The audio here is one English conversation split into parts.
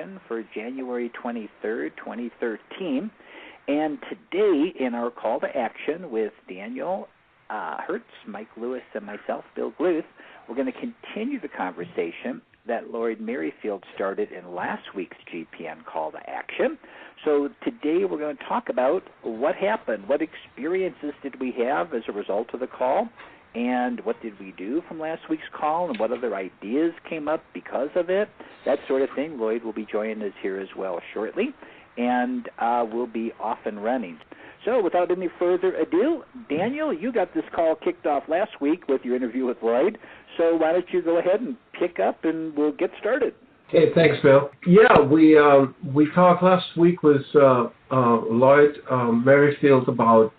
Action for January 23rd, 2013. And today in our Call to Action with Daniel Hertz, Mike Lewis, and myself, Bill Gluth, we're going to continue the conversation that Lloyd Merrifield started in last week's GPN Call to Action. So today we're going to talk about what happened, what experiences did we have as a result of the call, and what did we do from last week's call, and what other ideas came up because of it, that sort of thing. Lloyd will be joining us here as well shortly, and we'll be off and running. So without any further ado, Daniel, you got this call kicked off last week with your interview with Lloyd, so why don't you go ahead and pick up and we'll get started. Okay, thanks, Bill. Yeah, we talked last week with Lloyd Merrifield about,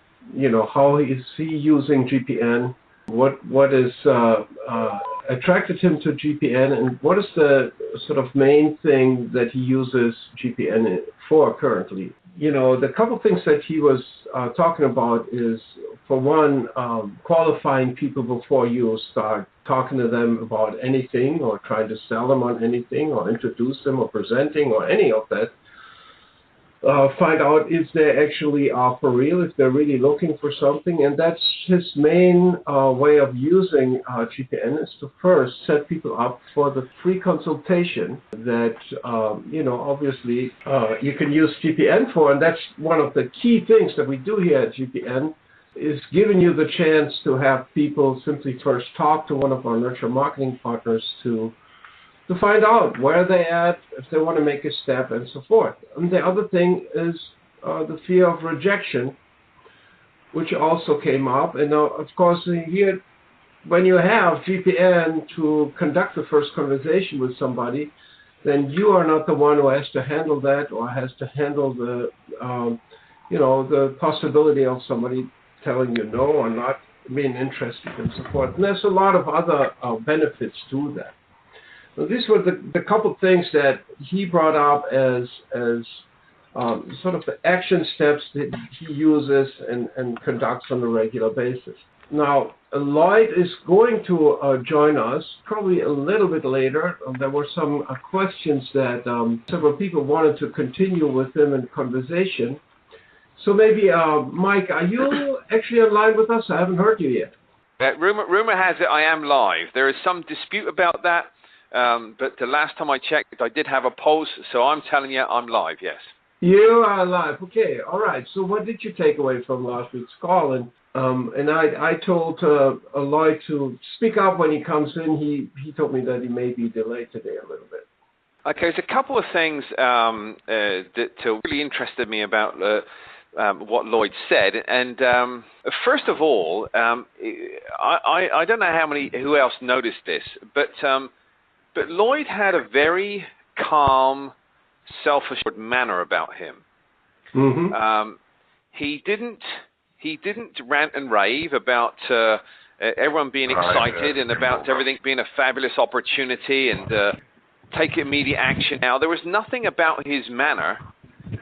how is he using GPN, what is attracted him to GPN, and what is the sort of main thing that he uses GPN for currently. The couple things that he was talking about is, for one, qualifying people before you start talking to them about anything or trying to sell them on anything or introduce them or presenting or any of that. Find out if they actually are for real, if they're really looking for something. And that's his main way of using GPN, is to first set people up for the free consultation that, obviously you can use GPN for. And that's one of the key things that we do here at GPN, is giving you the chance to have people simply first talk to one of our nurture marketing partners to find out where they're at, if they want to make a step, and so forth. And the other thing is the fear of rejection, which also came up. And of course, here, when you have GPN to conduct the first conversation with somebody, then you are not the one who has to handle that or has to handle the, the possibility of somebody telling you no or not being interested and so forth. And there's a lot of other benefits to that. So these were the couple things that he brought up as sort of the action steps that he uses and conducts on a regular basis. Now, Lloyd is going to join us probably a little bit later. There were some questions that several people wanted to continue with him in conversation. So maybe, Mike, are you actually online with us? I haven't heard you yet. Rumor has it I am live. There is some dispute about that, but the last time I checked, I did have a pause, so I'm telling you I'm live, yes. You are live. Okay, all right. So what did you take away from last week's call? And I told Lloyd to speak up when he comes in. He told me that he may be delayed today a little bit. Okay, there's a couple of things that really interested me about what Lloyd said, and first of all, I don't know who else noticed this, but Lloyd had a very calm, self-assured manner about him. Mm-hmm. He didn't rant and rave about everyone being excited and about everything being a fabulous opportunity and take immediate action. Now, there was nothing about his manner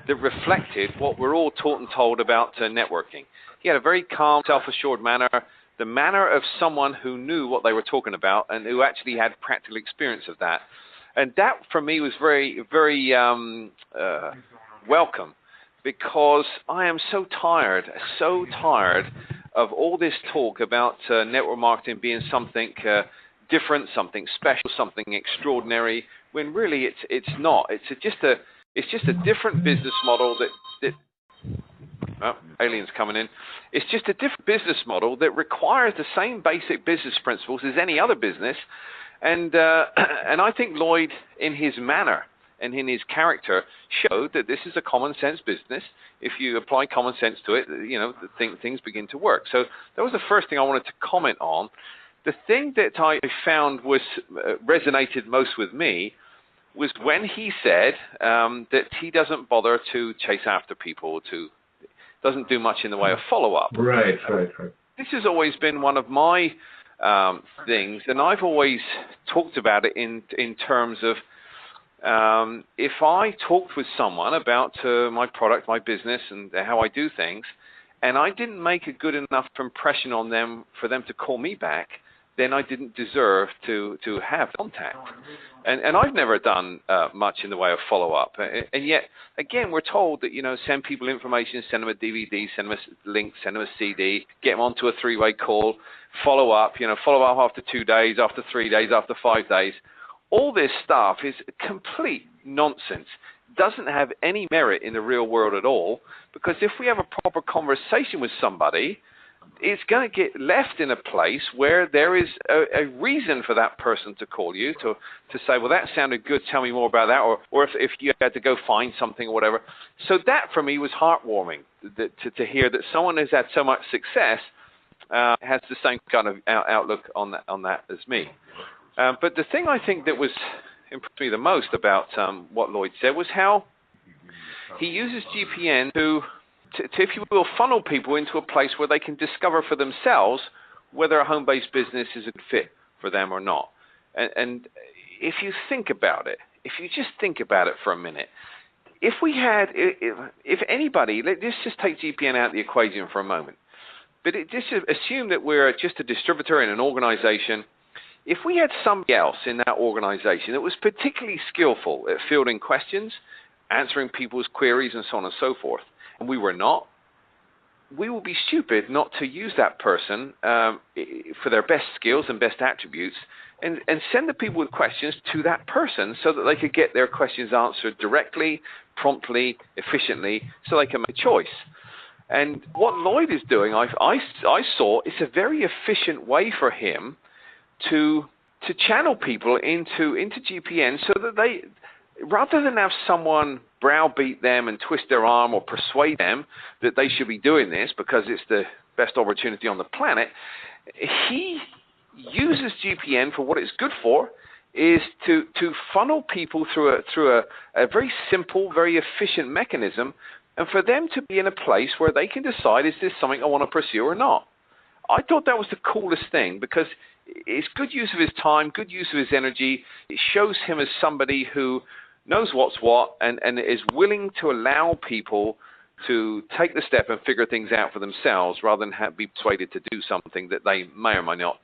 that reflected what we're all taught and told about networking. He had a very calm, self-assured manner, the manner of someone who knew what they were talking about and who actually had practical experience of that. And that, for me, was very, very welcome, because I am so tired of all this talk about network marketing being something different, something special, something extraordinary, when really it's not. It's just a different business model that aliens coming in. It's just a different business model that requires the same basic business principles as any other business. And I think Lloyd, in his manner and in his character, showed that this is a common sense business. If you apply common sense to it, things begin to work. So that was the first thing I wanted to comment on. The thing that I found was resonated most with me was when he said that he doesn't bother to chase after people, doesn't do much in the way of follow-up. Right. This has always been one of my things, and I've always talked about it in terms of if I talked with someone about my product, my business, and how I do things, and I didn't make a good enough impression on them for them to call me back, then I didn't deserve to have contact. And I've never done much in the way of follow-up. And yet, again, we're told that, send people information, send them a DVD, send them a link, send them a CD, get them onto a three-way call, follow up after 2 days, after 3 days, after 5 days. All this stuff is complete nonsense. Doesn't have any merit in the real world at all, because if we have a proper conversation with somebody, it's going to get left in a place where there is a reason for that person to call you to say, well, that sounded good, tell me more about that, or if you had to go find something or whatever. So that for me was heartwarming, to hear that someone has had so much success has the same kind of outlook on that as me. But the thing I think that was impressed me the most about what Lloyd said was how he uses GPN to, if you will, funnel people into a place where they can discover for themselves whether a home-based business is a good fit for them or not. And if you think about it, if you just think about it for a minute, if anybody, let's just take GPN out of the equation for a moment, but just assume that we're just a distributor in an organization. If we had somebody else in that organization that was particularly skillful at fielding questions, answering people's queries, and so on and so forth, and we were not, we will be stupid not to use that person for their best skills and best attributes and send the people with questions to that person so that they could get their questions answered directly, promptly, efficiently, so they can make a choice. And what Lloyd is doing, I saw, is a very efficient way for him to channel people into GPN so that they, rather than have someone browbeat them and twist their arm or persuade them that they should be doing this because it's the best opportunity on the planet, he uses GPN for what it's good for, is to funnel people through a very simple, very efficient mechanism, and for them to be in a place where they can decide, is this something I want to pursue or not? I thought that was the coolest thing, because it's good use of his time, good use of his energy. It shows him as somebody who knows what's what and is willing to allow people to take the step and figure things out for themselves rather than be persuaded to do something that they may or may not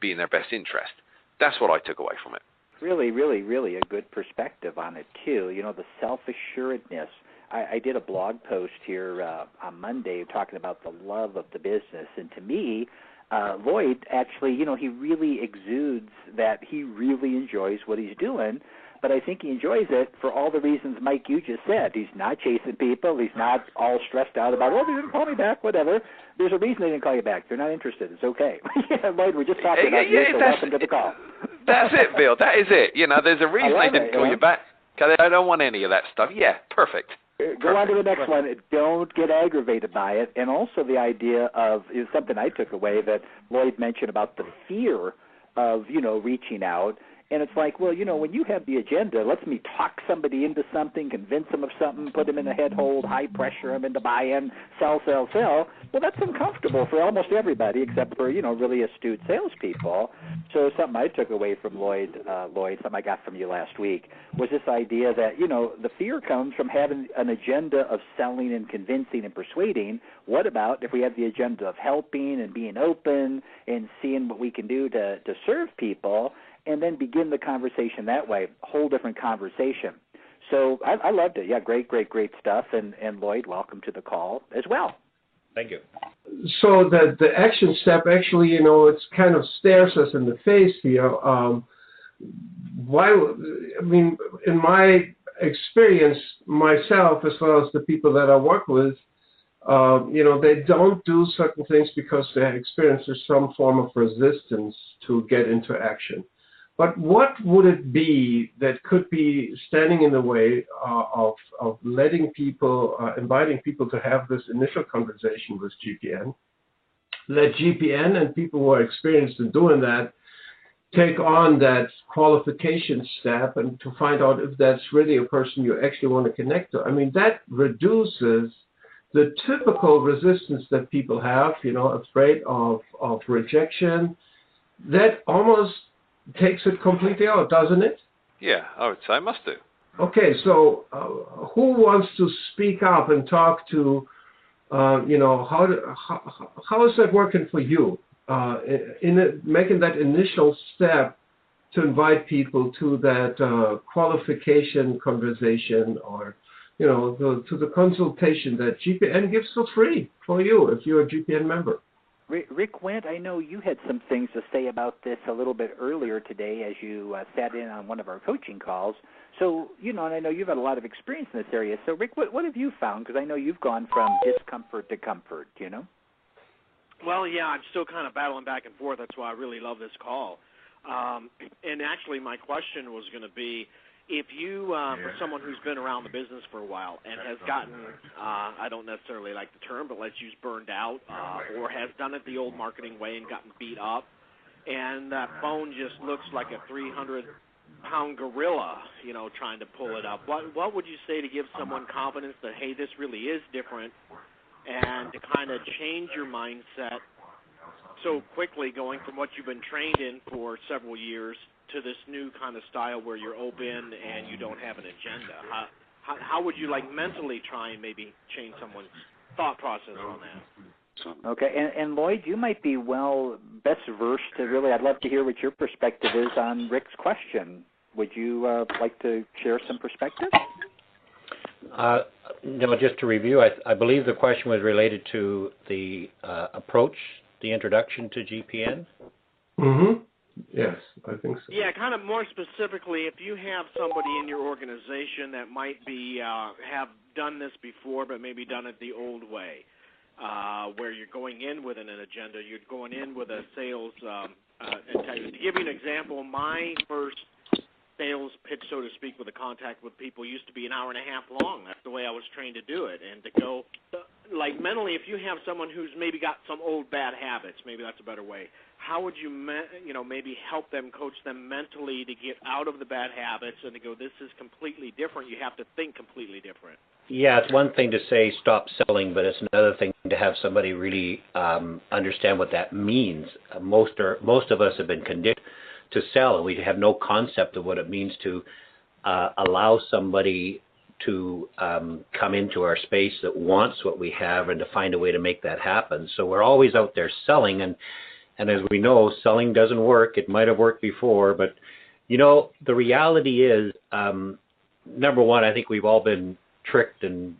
be in their best interest. That's what I took away from it. Really, really, really a good perspective on it, too. The self-assuredness. I did a blog post here on Monday talking about the love of the business, and to me, Lloyd actually, he really exudes that he really enjoys what he's doing, but I think he enjoys it for all the reasons, Mike, you just said. He's not chasing people. He's not all stressed out about, they didn't call me back, whatever. There's a reason they didn't call you back. They're not interested. It's okay. Yeah, Lloyd, we're just talking about you, so welcome to the call. That's it, Bill. That is it. There's a reason they didn't call you back, because I don't want any of that stuff. Yeah, perfect. Go on to the next one. Don't get aggravated by it. And also the idea of, is something I took away that Lloyd mentioned about the fear of, reaching out. And it's like, well, when you have the agenda, let me talk somebody into something, convince them of something, put them in a head hold, high pressure them into buy-in, sell. Well, that's uncomfortable for almost everybody except for, really astute salespeople. So something I took away from Lloyd, something I got from you last week, was this idea that, the fear comes from having an agenda of selling and convincing and persuading. What about if we have the agenda of helping and being open and seeing what we can do to serve people, and then begin the conversation that way, whole different conversation. So I loved it. Yeah, great stuff. And Lloyd, welcome to the call as well. Thank you. So the action step actually, it's kind of stares us in the face here. In my experience, myself, as well as the people that I work with, they don't do certain things because they experience some form of resistance to get into action. But what would it be that could be standing in the way of letting people, inviting people to have this initial conversation with GPN? Let GPN and people who are experienced in doing that take on that qualification step and to find out if that's really a person you actually want to connect to. That reduces the typical resistance that people have, afraid of rejection. That almost takes it completely out, doesn't it? Yeah, I would say it must do. Okay, so who wants to speak up and talk to, how is that working for you? making that initial step to invite people to that qualification conversation, or to the consultation that GPN gives for free for you if you're a GPN member. Rick Wendt, I know you had some things to say about this a little bit earlier today as you sat in on one of our coaching calls. So, and I know you've had a lot of experience in this area. So, Rick, what have you found? Because I know you've gone from discomfort to comfort, Well, yeah, I'm still kind of battling back and forth. That's why I really love this call. And actually, my question was going to be, if you, for someone who's been around the business for a while and has gotten, I don't necessarily like the term, but let's use burned out, or has done it the old marketing way and gotten beat up, and that phone just looks like a 300-pound gorilla, trying to pull it up. What would you say to give someone confidence that, hey, this really is different, and to kind of change your mindset so quickly, going from what you've been trained in for several years to this new kind of style where you're open and you don't have an agenda? How would you mentally try and maybe change someone's thought process on that? Okay, and Lloyd, you might be best versed to really, I'd love to hear what your perspective is on Rick's question. Would you like to share some perspective? Just to review, I believe the question was related to the approach, the introduction to GPN. Mm-hmm. Yes, I think so. Yeah, kind of more specifically, if you have somebody in your organization that might be have done this before, but maybe done it the old way, where you're going in with an agenda, you're going in with a sales integrity. To give you an example, my first sales pitch, so to speak, with a contact with people used to be an hour and a half long. That's the way I was trained to do it. And to go, mentally, if you have someone who's maybe got some old bad habits, maybe that's a better way, how would you, maybe help them, coach them mentally to get out of the bad habits and to go, this is completely different. You have to think completely different. Yeah, it's one thing to say stop selling, but it's another thing to have somebody really understand what that means. Most of us have been conditioned to sell, and we have no concept of what it means to allow somebody to come into our space that wants what we have and to find a way to make that happen. So we're always out there selling, and as we know, selling doesn't work. It might have worked before, but the reality is, number one, I think we've all been tricked and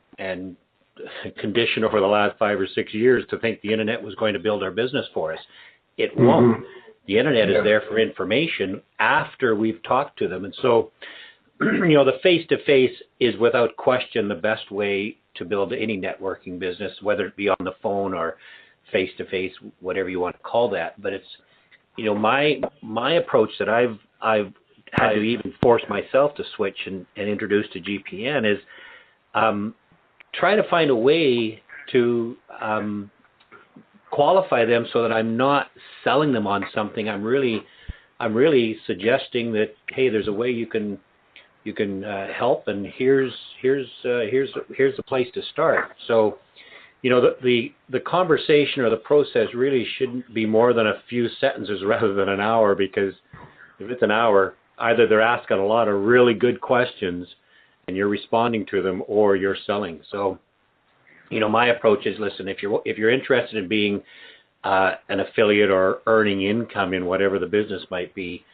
conditioned over the last 5 or 6 years to think the internet was going to build our business for us. It won't. The internet is there for information after we've talked to them. And so, the face-to-face is without question the best way to build any networking business, whether it be on the phone or face-to-face, whatever you want to call that. But it's, my approach that I've had to even force myself to switch and introduce to GPN is try to find a way to qualify them so that I'm not selling them on something. I'm really suggesting that, hey, there's a way you can help, and here's the place to start. So, the conversation or the process really shouldn't be more than a few sentences rather than an hour, because if it's an hour, either they're asking a lot of really good questions and you're responding to them, or you're selling. So, my approach is, listen, if you're interested in being an affiliate or earning income in whatever the business might be,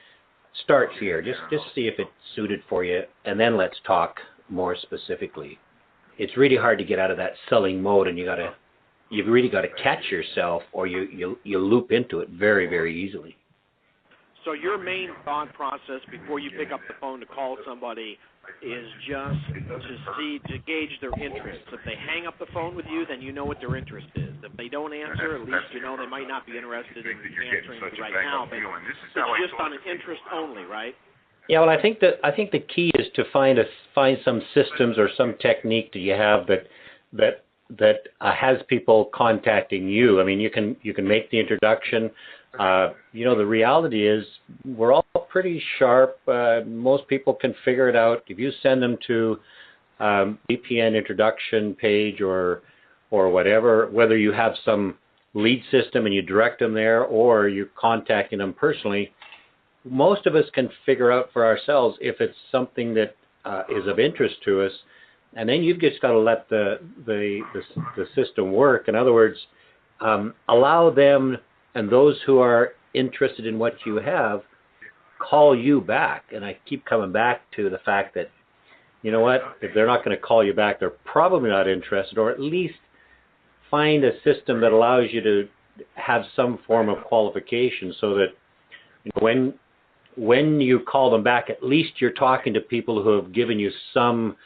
start here. Just see if it's suited for you, and then let's talk more specifically. It's really hard to get out of that selling mode, and you've really got to catch yourself, or you loop into it very, very easily. So your main thought process before you pick up the phone to call somebody is just to gauge their interest. If they hang up the phone with you, then you know what their interest is. If they don't answer, at least you know they might not be interested in answering you right now. But it's just on an interest only, right? Yeah, well, I think the key is to find some systems or some technique that you have that has people contacting you. I mean, you can make the introduction. The reality is we're all pretty sharp. Most people can figure it out. If you send them to VPN introduction page or whatever, whether you have some lead system and you direct them there, or you're contacting them personally, most of us can figure out for ourselves if it's something that is of interest to us, and then you've just got to let the system work. In other words, allow them and those who are interested in what you have call you back. And I keep coming back to the fact that, you know what, if they're not going to call you back, they're probably not interested, or at least find a system that allows you to have some form of qualification so that, you know, when you call them back, at least you're talking to people who have given you some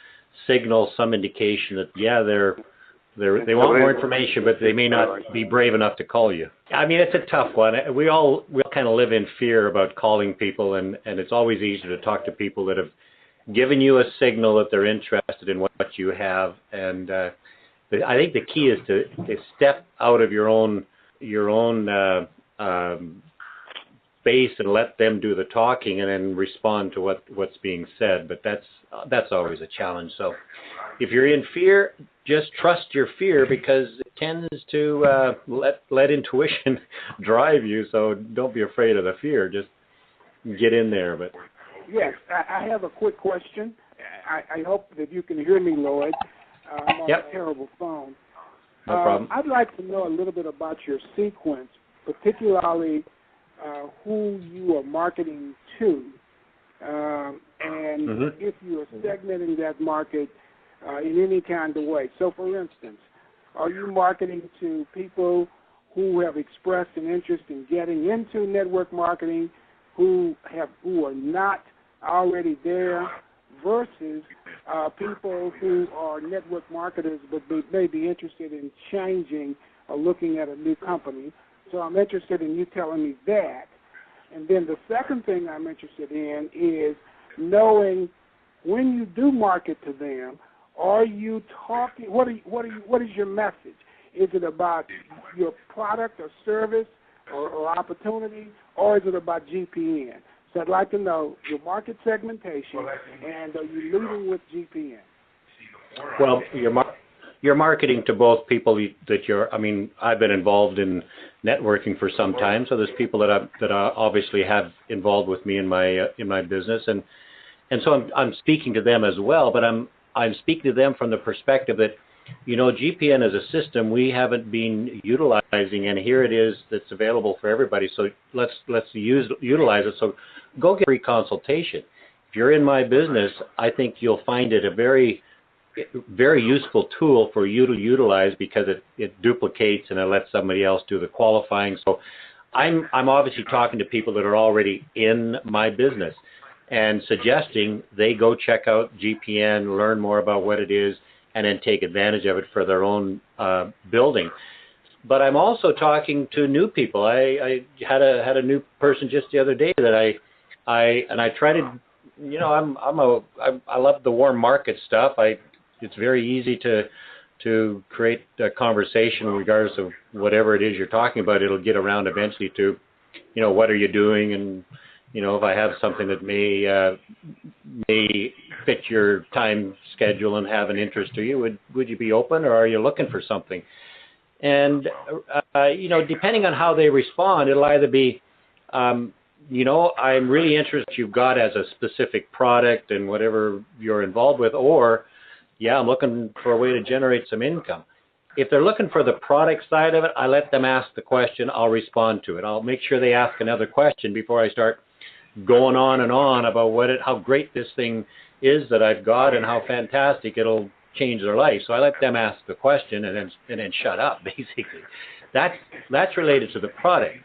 signal, some indication that, yeah, they want more information, but they may not be brave enough to call you. I mean, it's a tough one. We all kind of live in fear about calling people, and it's always easier to talk to people that have given you a signal that they're interested in what you have. And I think the key is to step out of your own space and let them do the talking, and then respond to what's being said. But that's always a challenge. So if you're in fear, just trust your fear, because it tends to let intuition drive you. So don't be afraid of the fear. Just get in there. But yes, I have a quick question. I hope that you can hear me, Lloyd. I'm on a terrible phone. No problem. I'd like to know a little bit about your sequence, particularly who you are marketing to, and if you are segmenting that market in any kind of way. So, for instance, are you marketing to people who have expressed an interest in getting into network marketing, who are not already there, versus people who are network marketers but may be interested in changing or looking at a new company? So I'm interested in you telling me that. And then the second thing I'm interested in is knowing when you do market to them, are you talking, what is your message? Is it about your product or service or opportunity, or is it about GPN? So I'd like to know your market segmentation, and are you leading with GPN? Well, you're marketing to both people that I've been involved in networking for some time, so there's people that obviously have involved with me in my business, and so I'm speaking to them as well, but I'm speaking to them from the perspective that, you know, GPN as a system we haven't been utilizing, and here it is that's available for everybody. So let's utilize it. So go get a free consultation. If you're in my business, I think you'll find it a very, very useful tool for you to utilize, because it duplicates and it lets somebody else do the qualifying. So I'm obviously talking to people that are already in my business and suggesting they go check out GPN, learn more about what it is, and then take advantage of it for their own building. But I'm also talking to new people. I had a new person just the other day that I try to, you know, I love the warm market stuff. It's very easy to create a conversation regardless of whatever it is you're talking about. It'll get around eventually to, you know, what are you doing, and, you know, if I have something that may fit your time schedule and have an interest to you, would you be open, or are you looking for something? And you know, depending on how they respond, it'll either be, you know, I'm really interested you've got as a specific product and whatever you're involved with, or, yeah, I'm looking for a way to generate some income. If they're looking for the product side of it, I let them ask the question. I'll respond to it. I'll make sure they ask another question before I start going on and on about how great this thing is that I've got and how fantastic it'll change their life. So I let them ask the question and then shut up, basically. That's related to the product.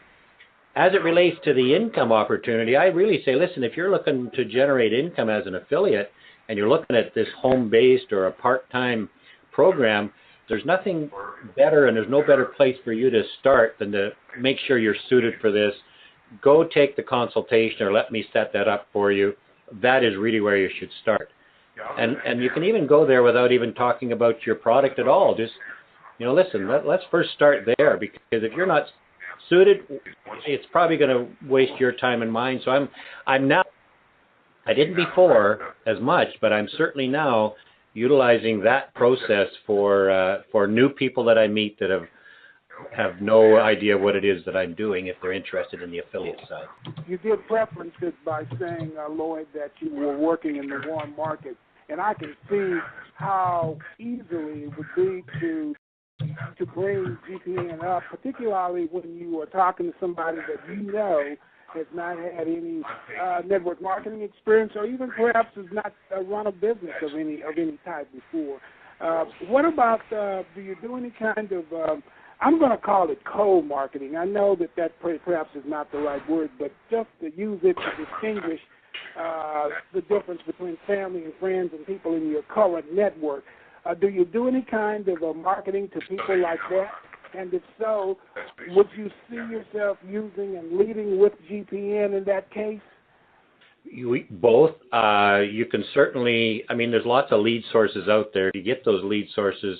As it relates to the income opportunity, I really say, listen, if you're looking to generate income as an affiliate and you're looking at this home-based or a part-time program, there's nothing better and there's no better place for you to start than to make sure you're suited for this. Go take the consultation, or let me set that up for you. That is really where you should start. And you can even go there without even talking about your product at all. Just, you know, listen, let's first start there, because if you're not suited, it's probably going to waste your time and mine. So I'm now, I didn't before as much, but I'm certainly now utilizing that process for new people that I meet that have no idea what it is that I'm doing, if they're interested in the affiliate side. You did preference it by saying, Lloyd, that you were working in the warm market, and I can see how easily it would be to to bring GPN up, particularly when you are talking to somebody that you know has not had any network marketing experience, or even perhaps has not run a business of any type before? What about, do you do any kind of, I'm going to call it cold marketing. I know that perhaps is not the right word, but just to use it to distinguish the difference between family and friends and people in your current network. Do you do any kind of marketing to people like that? And if so, would you see yourself using and leading with GPN in that case? Both. You can certainly, there's lots of lead sources out there. To get those lead sources,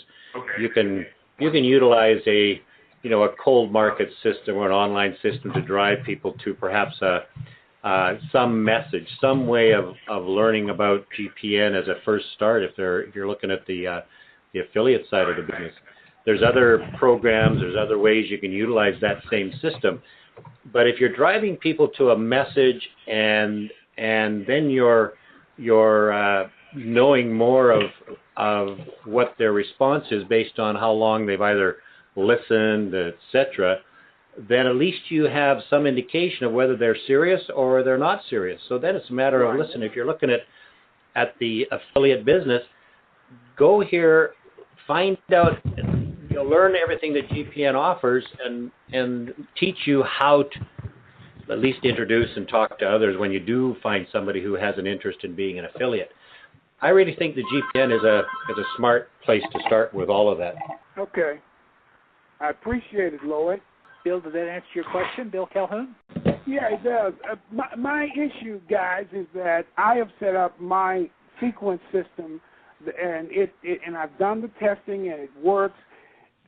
you can utilize a cold market system or an online system to drive people to perhaps some message, some way of learning about GPN as a first start if you're looking at the affiliate side of the business. There's other programs, there's other ways you can utilize that same system. But if you're driving people to a message and then you're knowing more of what their response is based on how long they've either listened, etc., then at least you have some indication of whether they're serious or they're not serious. So then it's a matter of, listen, if you're looking at the affiliate business, go here, find out, learn everything that GPN offers and teach you how to at least introduce and talk to others when you do find somebody who has an interest in being an affiliate. I really think the GPN is a smart place to start with all of that. Okay. I appreciate it, Lloyd. Bill, does that answer your question, Bill Calhoun? Yeah, it does. My issue, guys, is that I have set up my sequence system, and and I've done the testing, and it works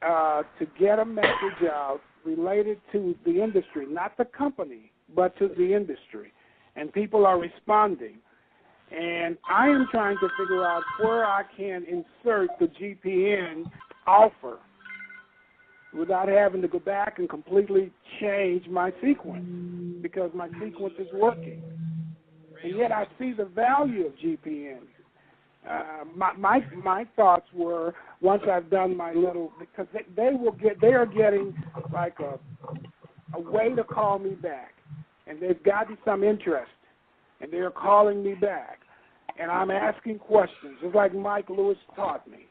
to get a message out related to the industry, not the company, but to the industry. And people are responding. And I am trying to figure out where I can insert the GPN offer without having to go back and completely change my sequence, because my sequence is working. And yet I see the value of GPN. My thoughts were, once I've done my little, because they are getting like a way to call me back, and they've gotten some interest, and they are calling me back, and I'm asking questions, just like Mike Lewis taught me.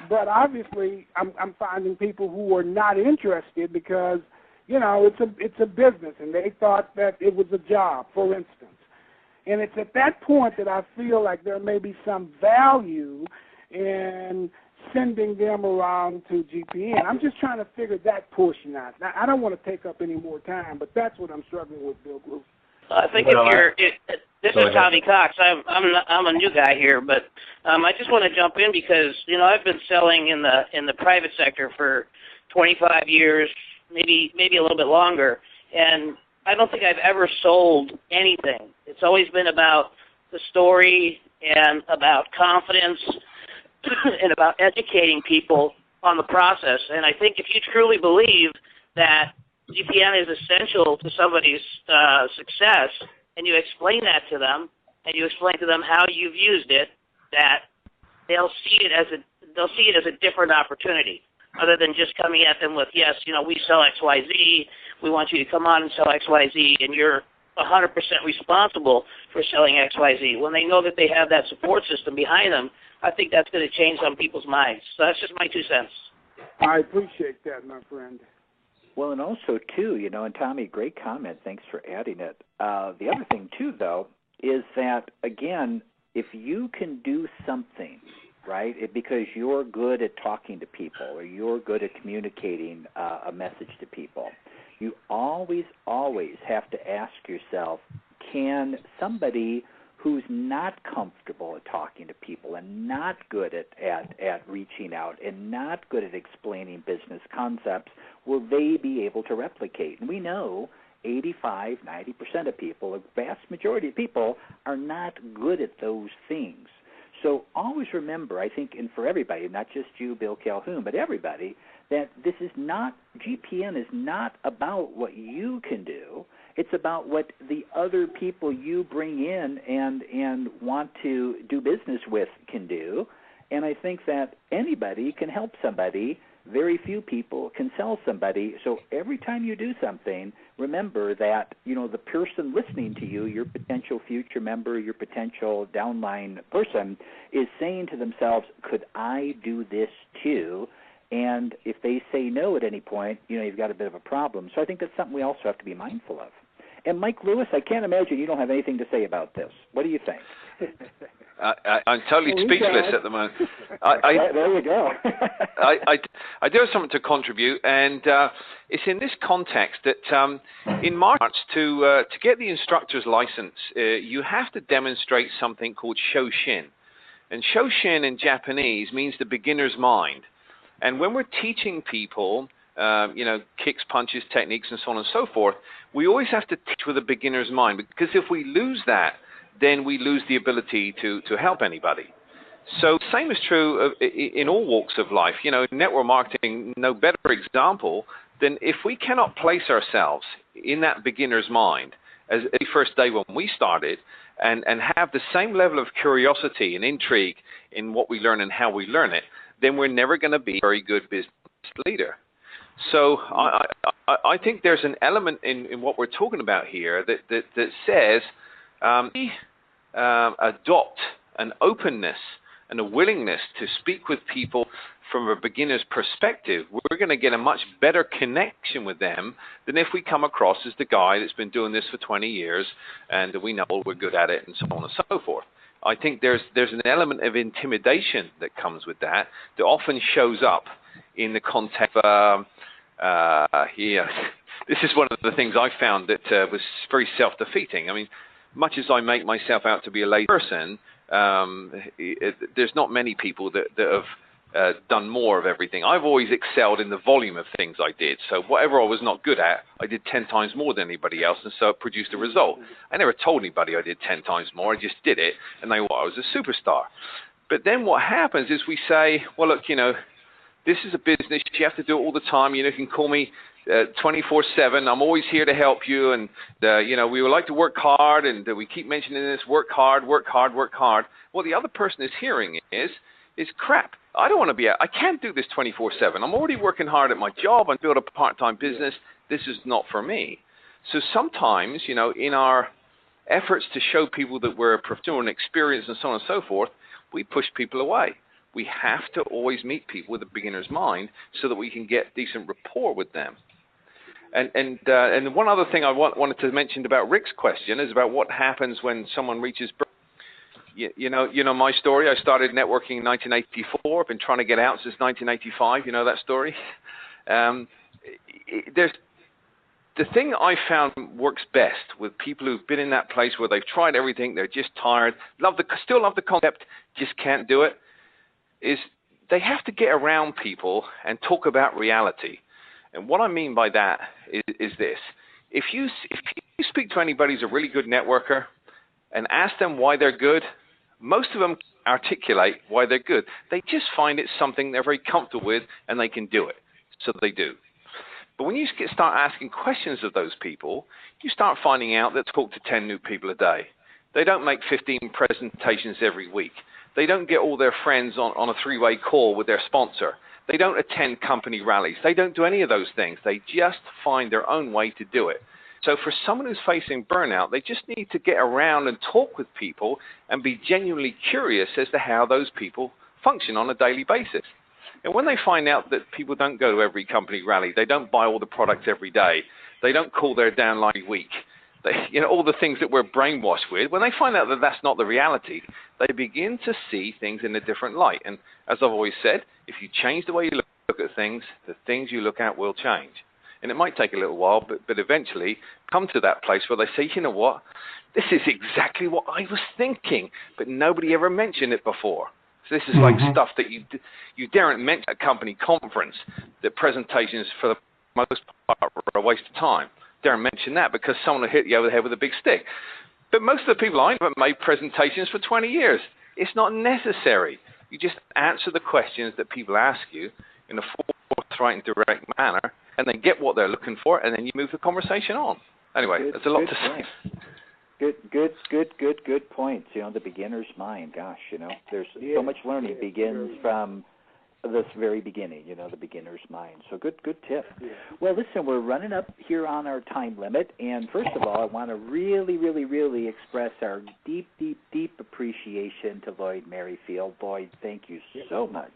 But obviously, I'm finding people who are not interested because, it's a business, and they thought that it was a job, for instance. And it's at that point that I feel like there may be some value in sending them around to GPN. I'm just trying to figure that portion out. Now, I don't want to take up any more time, but that's what I'm struggling with, Bill Group. I think this is Tommy Cox. I'm a new guy here, but I just want to jump in because I've been selling in the private sector for 25 years, maybe a little bit longer, and I don't think I've ever sold anything. It's always been about the story and about confidence and about educating people on the process. And I think if you truly believe that GPN is essential to somebody's success, and you explain that to them, and you explain to them how you've used it, that they'll see it as a different opportunity, other than just coming at them with, yes, we sell XYZ, we want you to come on and sell XYZ, and you're 100% responsible for selling XYZ. When they know that they have that support system behind them, I think that's going to change some people's minds. So that's just my 2 cents. I appreciate that, my friend. Well, and also, too, and Tommy, great comment. Thanks for adding it. The other thing, too, though, is that, again, if you can do something, right, because you're good at talking to people or you're good at communicating a message to people, you always have to ask yourself, can somebody who's not comfortable at talking to people and not good at reaching out and not good at explaining business concepts, will they be able to replicate? And we know 85, 90% of people, a vast majority of people, are not good at those things. So always remember, I think, and for everybody, not just you, Bill Calhoun, but everybody, that this is not, GPN is not about what you can do. It's about what the other people you bring in and want to do business with can do. And I think that anybody can help somebody. Very few people can sell somebody. So every time you do something, remember that, the person listening to you, your potential future member, your potential downline person, is saying to themselves, could I do this too? And if they say no at any point, you've got a bit of a problem. So I think that's something we also have to be mindful of. And Mike Lewis, I can't imagine you don't have anything to say about this. What do you think? I'm totally speechless at the moment. There you go. I do have something to contribute, and it's in this context that in March, to get the instructor's license, you have to demonstrate something called Shoshin. And Shoshin in Japanese means the beginner's mind. And when we're teaching people, kicks, punches, techniques, and so on and so forth, we always have to teach with a beginner's mind, because if we lose that, then we lose the ability to help anybody. So same is true in all walks of life. Network marketing, no better example than if we cannot place ourselves in that beginner's mind as the first day when we started, and have the same level of curiosity and intrigue in what we learn and how we learn it, then we're never going to be a very good business leader. So I think there's an element in what we're talking about here that says adopt an openness and a willingness to speak with people from a beginner's perspective. We're going to get a much better connection with them than if we come across as the guy that's been doing this for 20 years and we know we're good at it and so on and so forth. I think there's an element of intimidation that comes with that often shows up in the context of this is one of the things I found that was very self-defeating. I mean, much as I make myself out to be a lazy person, there's not many people that have done more of everything. I've always excelled in the volume of things I did. So whatever I was not good at, I did 10 times more than anybody else, and so it produced a result. I never told anybody I did 10 times more. I just did it, and I was a superstar. But then what happens is we say, well, look, this is a business. You have to do it all the time. You can call me 24/7. I'm always here to help you. And, we would like to work hard. And we keep mentioning this, work hard, work hard, work hard. What the other person is hearing is crap. I don't want to be I can't do this 24/7. I'm already working hard at my job and build a part-time business. This is not for me. So sometimes, in our efforts to show people that we're a professional and experienced and so on and so forth, we push people away. We have to always meet people with a beginner's mind so that we can get decent rapport with them. And one other thing I wanted to mention about Rick's question is about what happens when someone reaches burnout. You know my story. I started networking in 1984. I've been trying to get out since 1985. You know that story. There's the thing I found works best with people who've been in that place where they've tried everything, they're just tired, still love the concept, just can't do it, is they have to get around people and talk about reality. And what I mean by that is this. If you speak to anybody who's a really good networker and ask them why they're good, most of them articulate why they're good. They just find it's something they're very comfortable with and they can do it. So they do. But when you start asking questions of those people, you start finding out that they talk to 10 new people a day. They don't make 15 presentations every week. They don't get all their friends on a three-way call with their sponsor. They don't attend company rallies. They don't do any of those things. They just find their own way to do it. So for someone who's facing burnout, they just need to get around and talk with people and be genuinely curious as to how those people function on a daily basis. And when they find out that people don't go to every company rally, they don't buy all the products every day, they don't call their downline every week, all the things that we're brainwashed with, when they find out that that's not the reality, they begin to see things in a different light. And as I've always said, if you change the way you look at things, the things you look at will change. And it might take a little while, but eventually come to that place where they say, you know what, this is exactly what I was thinking, but nobody ever mentioned it before. So this is like stuff that you daren't mention at a company conference, that presentations for the most part are a waste of time. Daren't mention that because someone will hit you over the head with a big stick. But most of the people I know have made presentations for 20 years. It's not necessary. You just answer the questions that people ask you in a forthright and direct manner, and then get what they're looking for, and then you move the conversation on. Anyway, there's a lot to say. Good points. The beginner's mind. Gosh, there's so much learning begins from this very beginning. The beginner's mind. So good tip. Yeah. Well, listen, we're running up here on our time limit, and first of all, I want to really express our deep appreciation to Lloyd Merrifield. Lloyd, thank you so much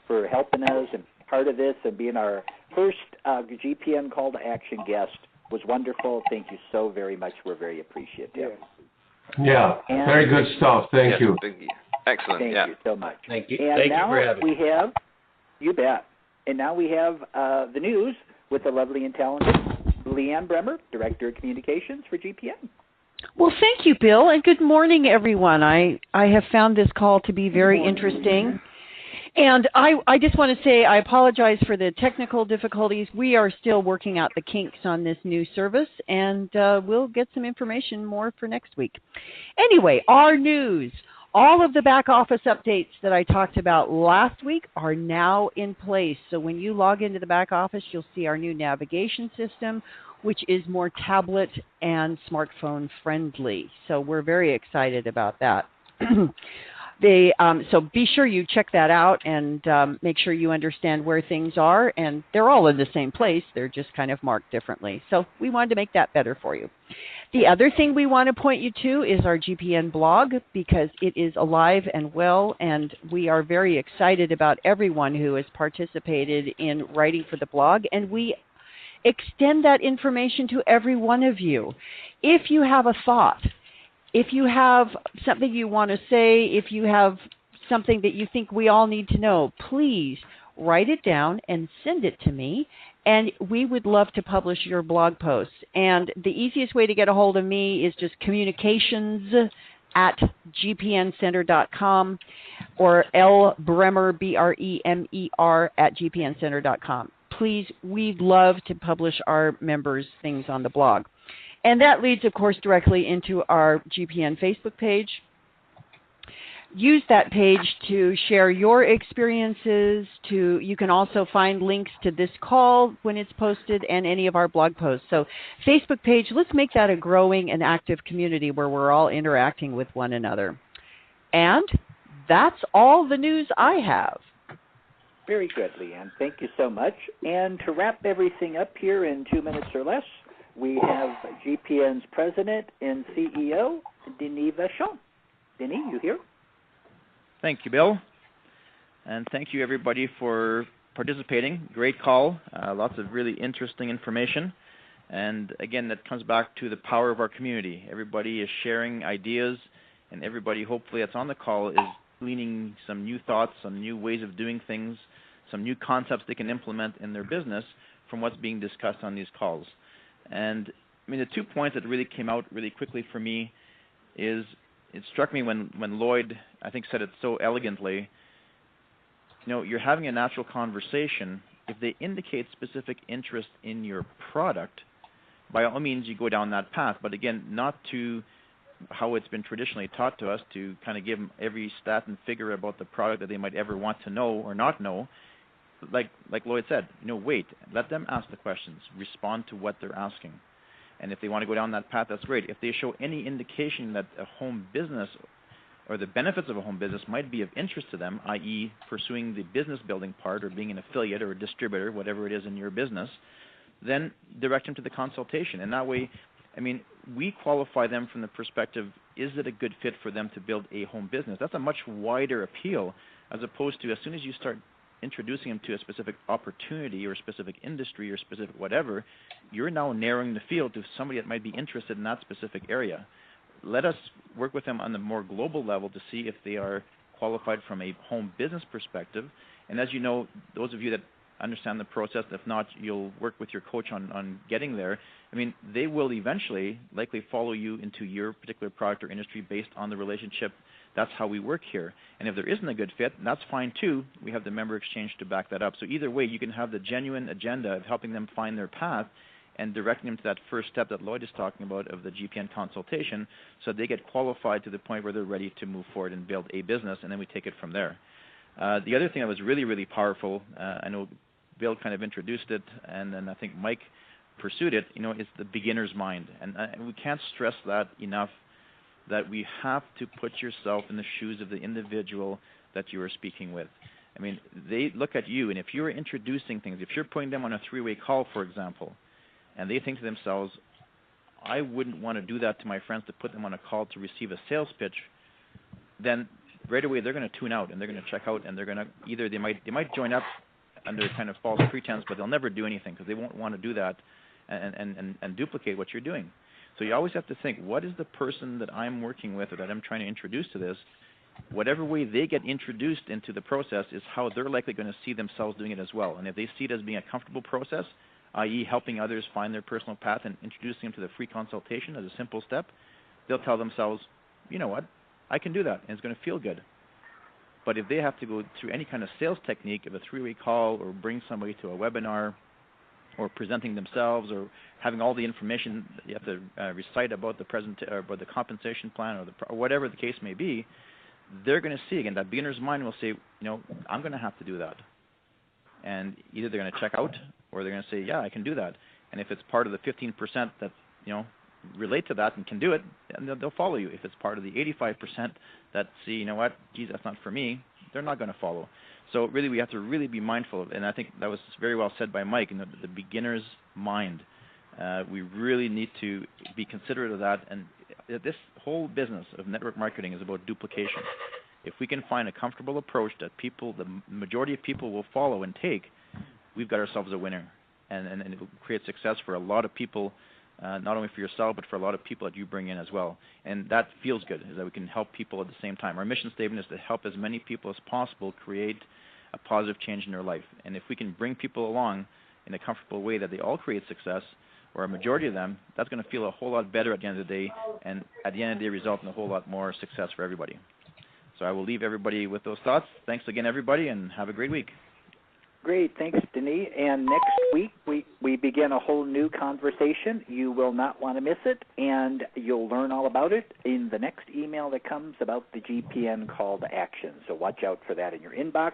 for helping us and part of this and being our first GPN call to action guest. Was wonderful. Thank you so very much. We're very appreciative. Yes. Yeah, very good stuff. Thank you. Excellent. Thank you so much. Thank you. And Thank now you for having me. You bet. And now we have the news with the lovely and talented Leanne Bremer, Director of Communications for GPN. Well, thank you, Bill, and good morning, everyone. I have found this call to be very interesting. And I just want to say I apologize for the technical difficulties. We are still working out the kinks on this new service, and we'll get some information more for next week. Anyway, our news. All of the back office updates that I talked about last week are now in place. So when you log into the back office, you'll see our new navigation system, which is more tablet and smartphone friendly. So we're very excited about that. So be sure you check that out and make sure you understand where things are. And they're all in the same place. They're just kind of marked differently. So we wanted to make that better for you. The other thing we want to point you to is our GPN blog, because it is alive and well. And we are very excited about everyone who has participated in writing for the blog. And we extend that information to every one of you. If you have a thought, if you have something you want to say, if you have something that you think we all need to know, please write it down and send it to me, and we would love to publish your blog posts. And the easiest way to get a hold of me is just communications@gpncenter.com or lbremer, BREMER, @gpncenter.com. Please, we'd love to publish our members' things on the blog. And that leads, of course, directly into our GPN Facebook page. Use that page to share your experiences. You can also find links to this call when it's posted and any of our blog posts. So Facebook page, let's make that a growing and active community where we're all interacting with one another. And that's all the news I have. Very good, Leanne. Thank you so much. And to wrap everything up here in 2 minutes or less, we have GPN's President and CEO, Denis Vachon. Denis, you here? Thank you, Bill. And thank you, everybody, for participating. Great call. Lots of really interesting information. And again, that comes back to the power of our community. Everybody is sharing ideas, and everybody, hopefully, that's on the call is gleaning some new thoughts, some new ways of doing things, some new concepts they can implement in their business from what's being discussed on these calls. And I mean, the 2 points that really came out really quickly for me is it struck me when Lloyd, I think, said it so elegantly. You're having a natural conversation. If they indicate specific interest in your product, by all means, you go down that path. But again, not to how it's been traditionally taught to us to kind of give them every stat and figure about the product that they might ever want to know or not know. Like Lloyd said, wait, let them ask the questions, respond to what they're asking. And if they want to go down that path, that's great. If they show any indication that a home business or the benefits of a home business might be of interest to them, i.e. pursuing the business building part or being an affiliate or a distributor, whatever it is in your business, then direct them to the consultation. And that way, I mean, we qualify them from the perspective, is it a good fit for them to build a home business? That's a much wider appeal as opposed to as soon as you start introducing them to a specific opportunity or specific industry or specific whatever, you're now narrowing the field to somebody that might be interested in that specific area. Let us work with them on the more global level to see if they are qualified from a home business perspective. And as you know, those of you that understand the process, if not, you'll work with your coach on getting there. I mean, they will eventually likely follow you into your particular product or industry based on the relationship. That's how we work here. And if there isn't a good fit, that's fine too. We have the member exchange to back that up. So either way, you can have the genuine agenda of helping them find their path and directing them to that first step that Lloyd is talking about of the GPN consultation so they get qualified to the point where they're ready to move forward and build a business, and then we take it from there. The other thing that was really, really powerful, I know Bill kind of introduced it, and then I think Mike pursued it, is the beginner's mind. And we can't stress that enough. that we have to put yourself in the shoes of the individual that you are speaking with. I mean, they look at you, and if you're introducing things, if you're putting them on a three-way call, for example, and they think to themselves, I wouldn't want to do that to my friends, to put them on a call to receive a sales pitch, then right away they're going to tune out and they're going to check out, and they're going to either they might join up under kind of false pretense, but they'll never do anything because they won't want to do that and duplicate what you're doing. So you always have to think, what is the person that I'm working with or that I'm trying to introduce to this? Whatever way they get introduced into the process is how they're likely going to see themselves doing it as well. And if they see it as being a comfortable process, i.e. helping others find their personal path and introducing them to the free consultation as a simple step, they'll tell themselves, you know what, I can do that, and it's going to feel good. But if they have to go through any kind of sales technique of a three-way call or bring somebody to a webinar or presenting themselves or having all the information that you have to recite about the about the compensation plan or whatever the case may be, they're going to see, again, that beginner's mind will say, you know, I'm going to have to do that. And either they're going to check out or they're going to say, yeah, I can do that. And if it's part of the 15% that, you know, relate to that and can do it, then they'll follow you. If it's part of the 85% that see, you know what, geez, that's not for me, they're not going to follow. So really we have to really be mindful of, and I think that was very well said by Mike, the beginner's mind. We really need to be considerate of that. And this whole business of network marketing is about duplication. If we can find a comfortable approach that the majority of people will follow and take, we've got ourselves a winner. And it will create success for a lot of people, not only for yourself, but for a lot of people that you bring in as well. And that feels good, is that we can help people at the same time. Our mission statement is to help as many people as possible create a positive change in their life. And if we can bring people along in a comfortable way that they all create success, or a majority of them, that's going to feel a whole lot better at the end of the day, and at the end of the day result in a whole lot more success for everybody. So I will leave everybody with those thoughts. Thanks again, everybody, and have a great week. Great. Thanks, Denis. And next week, we begin a whole new conversation. You will not want to miss it, and you'll learn all about it in the next email that comes about the GPN call to action. So watch out for that in your inbox.